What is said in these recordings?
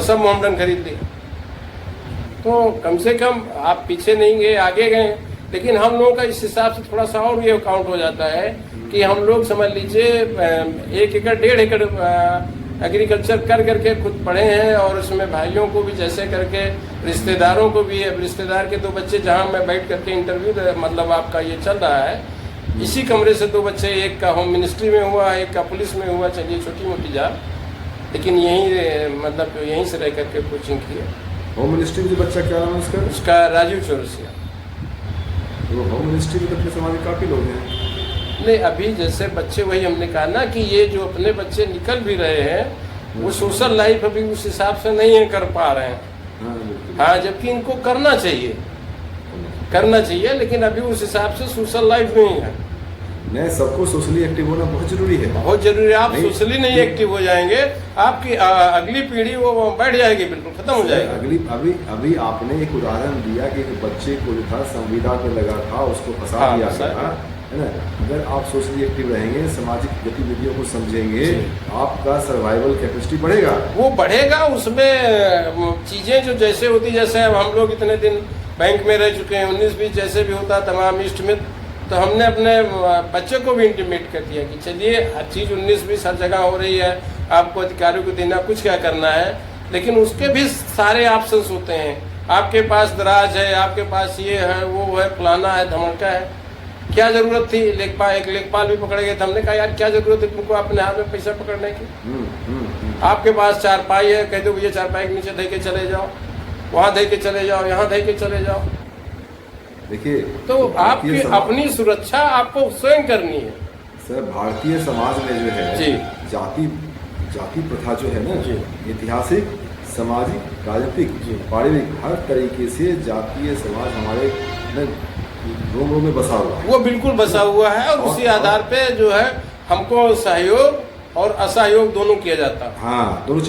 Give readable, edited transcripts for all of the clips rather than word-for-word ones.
सब मोमडन खरीद लिए। तो कम से कम आप पीछे नहीं गए, आगे गए। लेकिन हम लोगों का इस हिसाब से थोड़ा सा और ये काउंट हो जाता है कि हम लोग समझ लीजिए 1 एकड़ 1.5 एकड़ एग्रीकल्चर कर करके खुद पढ़े हैं, और उसमें भाइयों को भी जैसे करके, रिश्तेदारों को भी। अब रिश्तेदार के 2 बच्चे, जहाँ मैं बैठ करके इंटरव्यू मतलब आपका ये चल रहा है, इसी कमरे से 2 बच्चे, एक का होम मिनिस्ट्री में हुआ, एक का पुलिस में हुआ। चलिए छोटी मोटी जॉब, लेकिन यहीं मतलब यहीं से रह करके कोचिंग की है। होम मिनिस्ट्री में जो बच्चा, क्या नाम है उसका? उसका राजीव चौरसिया। तो होम मिनिस्ट्री में अपने समाज में काफ़ी लोग हैं। नहीं, अभी जैसे बच्चे, वही हमने कहा ना कि ये जो अपने बच्चे निकल भी रहे हैं, वो सोशल लाइफ अभी उस हिसाब से नहीं है कर पा रहे हैं। हाँ, जबकि इनको करना चाहिए, लेकिन अभी उस हिसाब से सोशल लाइफ नहीं है। नहीं, सबको सोशली एक्टिव होना बहुत जरूरी है। बहुत जरूरी है। आप सोशली नहीं एक्टिव हो जाएंगे, आपकी अगली पीढ़ी वो बैठ जाएगी, बिल्कुल खत्म हो जाएगी। अभी आपने एक उदाहरण दिया कि एक बच्चे को जो था संविदा में लगा था, उसको फंसा दिया गया, है ना। अगर आप सोशली एक्टिव रहेंगे, सामाजिक गतिविधियों को समझेंगे, आपका सर्वाइवल कैपेसिटी बढ़ेगा। वो बढ़ेगा। उसमें चीजें जो जैसे होती, जैसे अब हम लोग इतने दिन बैंक में रह चुके हैं, 19-20 जैसे भी होता तमाम इष्ट मित्र, तो हमने अपने बच्चे को भी इंटीमेट कर दिया कि चलिए हर चीज़ 19-20 हर जगह हो रही है, आपको अधिकारियों को देना, कुछ क्या करना है, लेकिन उसके भी सारे ऑप्शंस होते हैं। आपके पास दराज है, आपके पास ये है, वो है, फलाना है, धमका है। क्या जरूरत थी? एक लेखपाल भी पकड़े गए थे। हमने कहा यार क्या जरूरत है तुमको अपने हाथ में पैसा पकड़ने की? आपके पास चारपाई है, कह दो भैया चारपाई के नीचे दे के चले जाओ, वहाँ दे के चले जाओ, यहाँ दे के चले जाओ। देखिए, तो आपकी अपनी सुरक्षा आपको स्वयं करनी है। सर, भारतीय समाज में जो है जी, जाति प्रथा जो है ना, ऐतिहासिक, सामाजिक, राजनीतिक, पारिवारिक, हर तरीके से जातीय समाज हमारे रोमों में बसा हुआ है। वो बिल्कुल बसा हुआ है, और उसी आधार पे जो है हमको सहयोग और असहयोग दोनों किया जाता है। हाँ, दोनों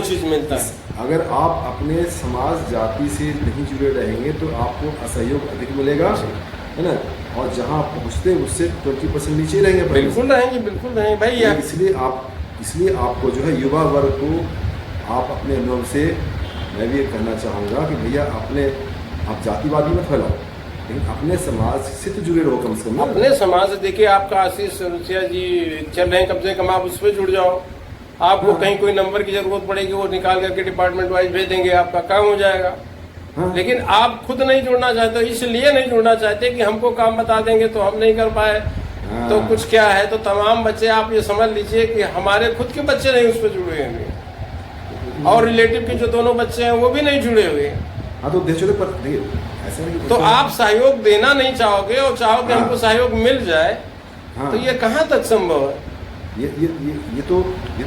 चीज मिलता है। अगर आप अपने समाज जाति से नहीं जुड़े रहेंगे तो आपको असहयोग अधिक मिलेगा, है ना। और जहाँ पहुँचते उससे 20% नीचे रहेंगे। बिल्कुल रहेंगे भाई। इसलिए आपको जो है युवा वर्ग को आप अपने अनुभव से, मैं भी ये कहना चाहूँगा कि भैया आप जातिवादी मत फैलाओ, लेकिन अपने समाज से तो जुड़े रहो कम से कम। अपने समाज से, देखिए आपका आशीष चौरसिया जी चल रहे हैं, कम से कम आप उस पर जुड़ जाओ। आपको कहीं कोई नंबर की जरूरत पड़ेगी, वो निकाल करके डिपार्टमेंट वाइज भेज देंगे, आपका काम हो जाएगा। लेकिन आप खुद नहीं जुड़ना चाहते, इसलिए नहीं जुड़ना चाहते कि हमको काम बता देंगे तो हम नहीं कर पाए, तो कुछ क्या है। तो तमाम बच्चे आप ये समझ लीजिए कि हमारे खुद के बच्चे नहीं उस पर जुड़े हुए, और रिलेटिव के जो दोनों बच्चे हैं वो भी नहीं जुड़े हुए। हाँ, तो देखिए ऐसा नहीं, तो आप सहयोग देना नहीं चाहोगे और चाहोगे हमको सहयोग मिल जाए, तो ये कहाँ तक संभव है? ये तो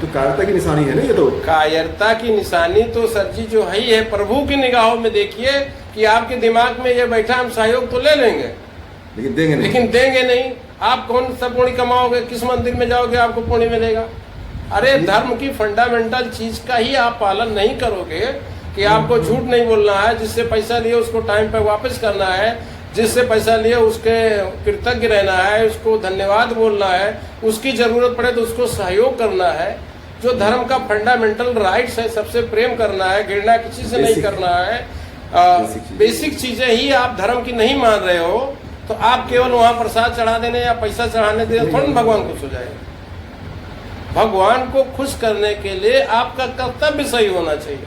कायरता की निशानी है ना। ये तो कायरता की निशानी तो सर जी जो है ही है। प्रभु की निगाहों में देखिए कि आपके दिमाग में ये बैठा, हम सहयोग तो ले लेंगे लेकिन देंगे नहीं। आप कौन सा पुण्य कमाओगे? किस मंदिर में जाओगे आपको पुण्य मिलेगा? अरे धर्म की फंडामेंटल चीज का ही आप पालन नहीं करोगे कि आपको झूठ नहीं बोलना है, जिससे पैसा लिए उसको टाइम पर वापस करना है, जिससे पैसा लिए उसके कृतज्ञ रहना है, उसको धन्यवाद बोलना है, उसकी जरूरत पड़े तो उसको सहयोग करना है। जो धर्म का फंडामेंटल राइट्स है, सबसे प्रेम करना है, घृणा किसी से नहीं करना है, बेसिक चीजें ही आप धर्म की नहीं मान रहे हो, तो आप केवल वहां प्रसाद चढ़ा देने या पैसा चढ़ाने देने थोड़ा भगवान खुश हो जाएगा। भगवान को खुश करने के लिए आपका कर्तव्य सही होना चाहिए।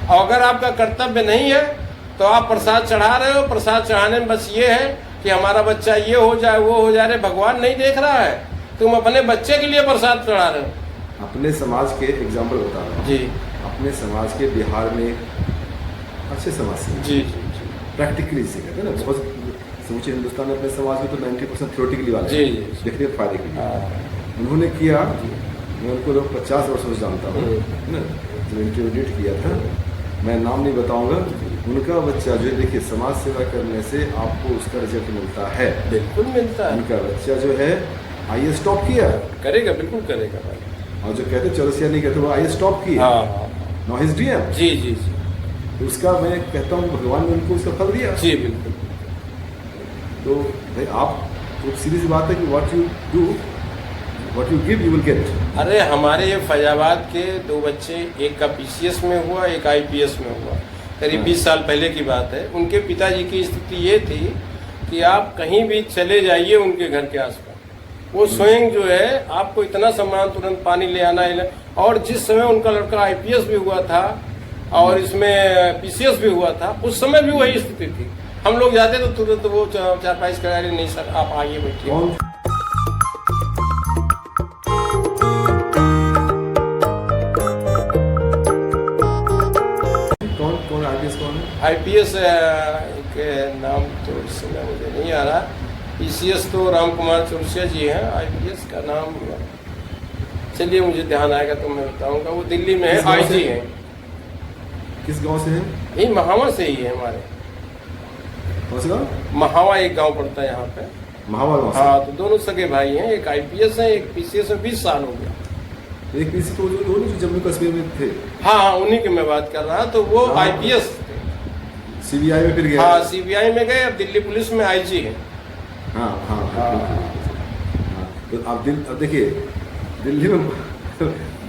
और अगर आपका कर्तव्य नहीं है तो आप प्रसाद चढ़ा रहे हो, प्रसाद चढ़ाने में बस ये है कि हमारा बच्चा ये हो जाए, वो हो जाए। भगवान नहीं देख रहा है, तुम अपने बच्चे के लिए प्रसाद चढ़ा रहे हो। अपने समाज के एग्जाम्पल बता रहा हूँ जी। अपने समाज के बिहार में अच्छे समाज से जी प्रैक्टिकली से कहते हैं ना, बहुत समूचे हिंदुस्तान में अपने समाज में तो 90% थ्योरेटिकली वाले जी देखने के फायदे के लिए उन्होंने किया। मैं उनको लोग 50 वर्षों से जानता हूँ ना, जब इंटरव्यू किया था, मैं नाम नहीं बताऊंगा, उनका बच्चा जो है, देखिए समाज सेवा करने से आपको उसका रिजल्ट मिलता है। बिल्कुल मिलता है। उनका बच्चा जो है IAS टॉप किया, करेगा, बिल्कुल करेगा भाई। और जो कहते चौरसिया नहीं कहते, वो IAS टॉप किया, नाउ ही इज DM। जी जी जी। उसका मैं कहता हूँ भगवान ने उनको उसका फल दिया। जी बिल्कुल। तो भाई आप, तो सीधी सी बात है कि what you do what you give you will get. अरे हमारे ये फैजाबाद के 2 बच्चे, एक का PCS में हुआ, एक IPS में हुआ, करीब 20 साल पहले की बात है। उनके पिताजी की स्थिति ये थी कि आप कहीं भी चले जाइए उनके घर के आसपास, वो स्वयं जो है आपको इतना सामान तुरंत पानी ले आना है। और जिस समय उनका लड़का IPS भी हुआ था और इसमें PCS भी हुआ था, उस समय भी वही स्थिति थी। हम लोग जाते तो तुरंत वो 4-5 करा रहे, नहीं सर आप आइए बैठिए। IPS के नाम तो इस समय मुझे नहीं आ रहा। PCS तो राम कुमार चौरसिया जी हैं, IPS का नाम चलिए मुझे ध्यान आएगा तो मैं बताऊंगा। वो दिल्ली में है, IG हैं। किस गांव से हैं? यही महावा से ही है हमारे। कौन सा गांव? महावा एक गांव पड़ता है यहाँ पे। महावा गांव से? हाँ, तो दोनों सगे भाई हैं, एक IPS है, एक PCS में 20 साल हो गया। एक PCS तो जो जम्मू कश्मीर में थे। हाँ, उन्हीं की मैं बात कर रहा, तो वो IPS CBI में फिर गए। हाँ, CBI में गए, अब दिल्ली पुलिस में IG है। हाँ। तो अब देखिए दिल्ली में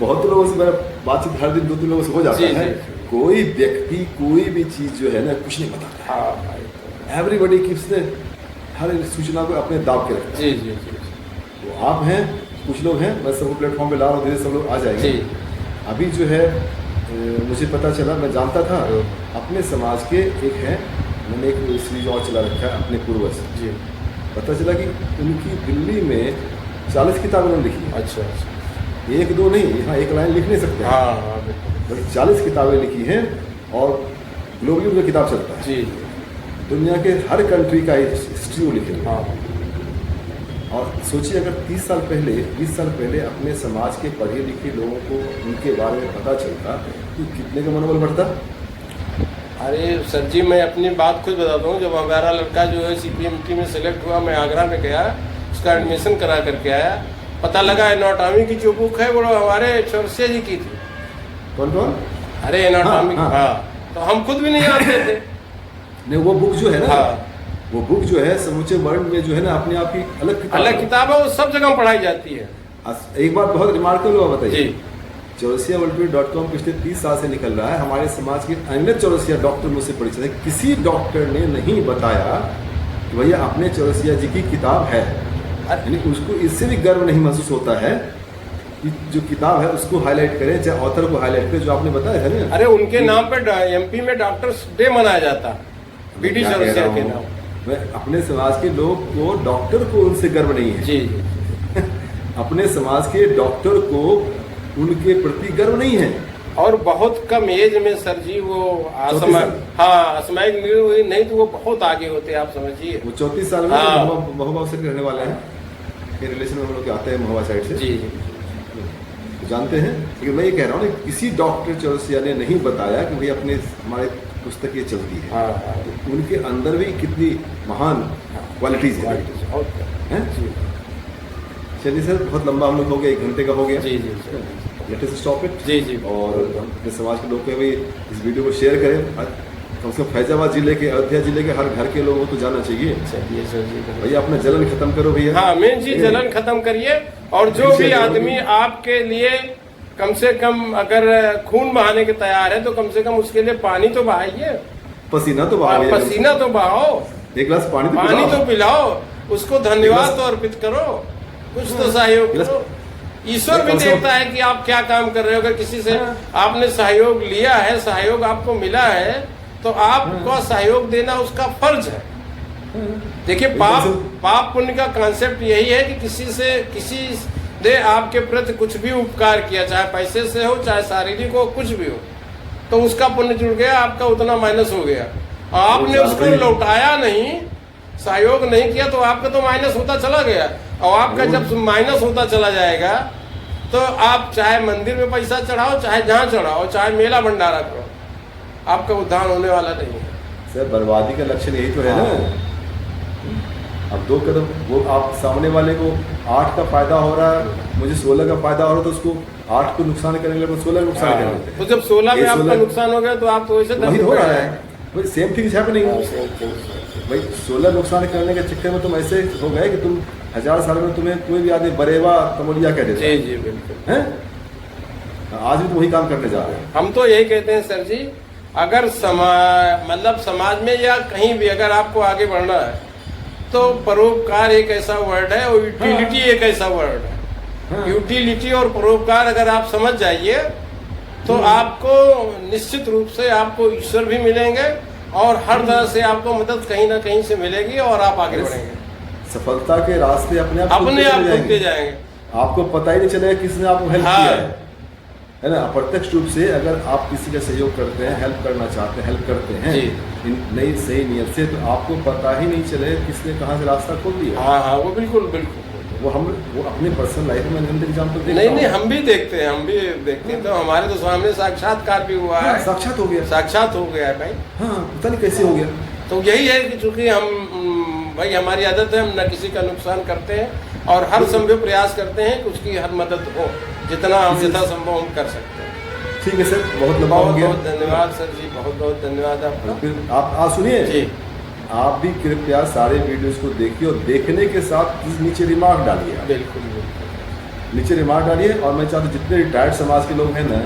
बहुत लोगों से मेरा बातचीत हर दिन 2-3 लोगों से हो जाता है। कोई व्यक्ति कोई भी चीज जो है ना कुछ नहीं बताता। हाँ, एवरीबॉडी कीप्स ने हर सूचना को अपने दाब के रखते हैं। जी। तो आप हैं, कुछ लोग हैं, मैं सबको प्लेटफॉर्म पे ला रहा हूँ, धीरे सब लोग आ जाएंगे। अभी जो है मुझे पता चला, मैं जानता था अपने समाज के एक हैं, मैंने एक सीरीज और चला रखा है अपने पूर्वज जी। पता चला कि उनकी दिल्ली में 40 किताबें उन्होंने लिखी। अच्छा। 1-2 नहीं, यहाँ एक लाइन लिख नहीं सकते। हाँ, 40 किताबें लिखी हैं और ग्लोबली उनका किताब चलता है। जी। दुनिया के हर कंट्री का हिस्ट्री वो लिखे। हाँ। और सोचिए अगर 20 साल पहले अपने समाज के पढ़े लिखे लोगों को उनके बारे में पता चलता तो कितने का मनोबल बढ़ता। अरे सर जी, मैं अपनी बात खुद बताता हूँ। जब हमारा लड़का जो है CPMT में सेलेक्ट हुआ, मैं आगरा में गया, उसका एडमिशन करा करके आया, पता लगा एनाटॉमी की जो बुक है वो हमारे चौरसिया जी की थी। कौन? अरे एनाटॉमी। हाँ, तो हम खुद भी नहीं जानते थे। नहीं, वो बुक जो है ना, हाँ, वो बुक जो है समूचे वर्ल्ड में जो है ना अपने आप ही अलग किताब है, वो सब जगह पढ़ाई जाती है। एक बात बहुत रिमार्केबल हुआ, बताइए। जी। चौरसियावर्ल्ड.com पिछले 30 साल से निकल रहा है। हमारे समाज के अन्य चौरसिया डॉक्टर मुझसे परिचित है, किसी डॉक्टर ने नहीं बताया कि भैया अपने चौरसिया जी की किताब है। यानी उसको इससे भी गर्व नहीं महसूस होता है कि जो किताब है उसको हाईलाइट करें, चाहे ऑथर को हाईलाइट करें, जो आपने बताया है ना। अरे उनके नाम पे MP में डॉक्टर्स डे मनाया जाता, BD चौरसिया के नाम। मैं अपने समाज के लोग को, डॉक्टर को उनसे गर्व नहीं है। जी। अपने समाज के डॉक्टर को उनके प्रति गर्व नहीं है। और बहुत कम एज में सर जी वो असामयिक नहीं तो वो बहुत आगे होते, आप समझिए। वो 34 साल में महोबा से रहने वाले हैं, के रिलेशन में हम लोग आते हैं महोबा साइड से। जी। जानते हैं, लेकिन मैं ये कह रहा हूँ किसी डॉक्टर चौरसिया ने नहीं बताया कि भाई अपने हमारे पुस्तक ये चलती है। तो उनके अंदर भी कितनी महान क्वालिटीज हैं। चलिए सर, बहुत लंबा हम लोग हो गया, 1 घंटे का हो गया। जी। Let us stop it. जी। और अपने समाज के लोग को भी इस वीडियो को शेयर करें। कम से कम फैजाबाद जिले के, अयोध्या जिले के हर घर के लोगों को तो जाना चाहिए। चलिए सर जी, भैया अपना जलन खत्म करो भैया। हाँ, मेन चीज जलन खत्म करिए। और जो भी आदमी आपके लिए कम से कम अगर खून बहाने के तैयार है तो कम से कम उसके लिए पानी तो बहाइए, पसीना तो बहाओ, 1 गिलास पानी तो पिलाओ, उसको धन्यवाद तो अर्पित करो, कुछ तो सहयोग करो। ईश्वर भी देखता है कि आप क्या काम कर रहे हो। अगर किसी से आपने सहयोग लिया है, सहयोग आपको मिला है, तो आपको सहयोग देना उसका फर्ज है। देखिए, पाप पुण्य का कॉन्सेप्ट यही है कि किसी ने आपके प्रति कुछ भी उपकार किया, चाहे पैसे से हो, चाहे शारीरिक हो, कुछ भी हो, तो उसका पुण्य जुड़ गया, आपका उतना माइनस हो गया। आपने उसको लौटाया नहीं, सहयोग नहीं किया, तो आपका तो माइनस होता चला गया। और आपका जब माइनस होता चला जाएगा तो आप चाहे मंदिर में पैसा चढ़ाओ, चाहे जहाँ चढ़ाओ, चाहे मेला भंडारा करो, आपका उद्धार होने वाला नहीं है। सर, बर्बादी का लक्षण यही तो है ना। अब 2 कदम वो आप सामने वाले को 8 का फायदा हो रहा है, मुझे 16 का फायदा हो रहा है, तो उसको 8 को नुकसान करने लगे, 16 को नुकसान करने लगते हैं। तो जब 16 में आपका नुकसान हो गया तो आप तो वैसे हो रहा है। सेम थिंग है नहीं भाई, 16 नुकसान करने के चक्कर में तुम ऐसे हो गए कि तुम 1000 साल में तुम्हें कोई भी आदमी बरेवा तमोलिया कह देता जी जी बिल्कुल है। आज भी तो वही काम करने जा रहे हैं। हम तो यही कहते हैं सर जी, अगर समाज में या कहीं भी अगर आपको आगे बढ़ना है तो परोपकार एक ऐसा वर्ड है और यूटिलिटी एक ऐसा वर्ड है। यूटिलिटी और परोपकार अगर आप समझ जाइए तो आपको निश्चित रूप से आपको ईश्वर भी मिलेंगे और हर तरह से आपको मदद कहीं ना कहीं से मिलेगी और आप आगे बढ़ेंगे। सफलता के रास्ते अपने आप खुलते जाएंगे। आपको पता ही नहीं चलेगा किसने आपको हेल्प किया है ना। अप्रत्यक्ष रूप से अगर आप किसी का सहयोग करते हैं, हेल्प करना चाहते हैं, हेल्प करते हैं नई सही नियत से, तो आपको पता ही नहीं चलेगा किसने कहाँ से रास्ता खोल दिया। हाँ वो बिल्कुल वो अपने पर्सनल लाइफ में एग्जाम्पल देखते नहीं हम भी देखते हैं तो हमारे तो सामने साक्षात्कार भी हुआ है। साक्षात हो गया है भाई। हाँ पता नहीं कैसे हो गया। तो यही है कि चूंकि हम भाई हमारी आदत है, हम न किसी का नुकसान करते हैं और हर संभव प्रयास करते हैं कि उसकी हर मदद हो, जितना हम यथासंभव हम कर सकते हैं। ठीक है सर, बहुत लंबा हो गया। बहुत धन्यवाद सर जी, बहुत धन्यवाद आपका। आप सुनिए, आप भी कृपया सारे वीडियोस को देखिए और देखने के साथ नीचे रिमार्क डालिए। बिल्कुल नीचे रिमार्क डालिए। और मैं चाहता हूँ जितने रिटायर्ड समाज के लोग हैं ना,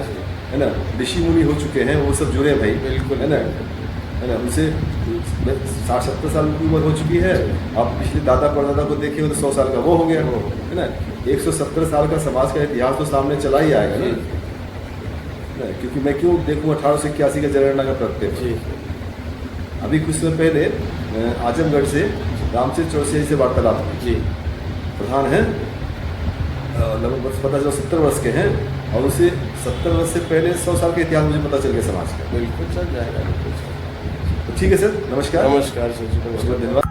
है ना, ऋषि मुनि हो चुके हैं, वो सब जुड़े भाई। बिल्कुल है ना, उनसे 60-70 साल की उम्र हो चुकी है। आप पिछले दादा परदादा को देखिए तो 100 साल का वो हो गया, है ना। 170 साल का समाज का इतिहास तो सामने चला ही आएगा ना, क्योंकि मैं क्यों देखूँ 1881 का जनगणना का प्रत्यय। अभी कुछ समय पहले आजमगढ़ से रामचंद्र चौरसिया से वार्तालाप जी प्रधान हैं, लगभग पता चला 70 वर्ष के हैं, और उसे 70 वर्ष से पहले 100 साल का इतिहास मुझे पता चल गया समाज का। बिल्कुल चल जाएगा। ठीक है सर, नमस्कार। नमस्कार सर जी, धन्यवाद।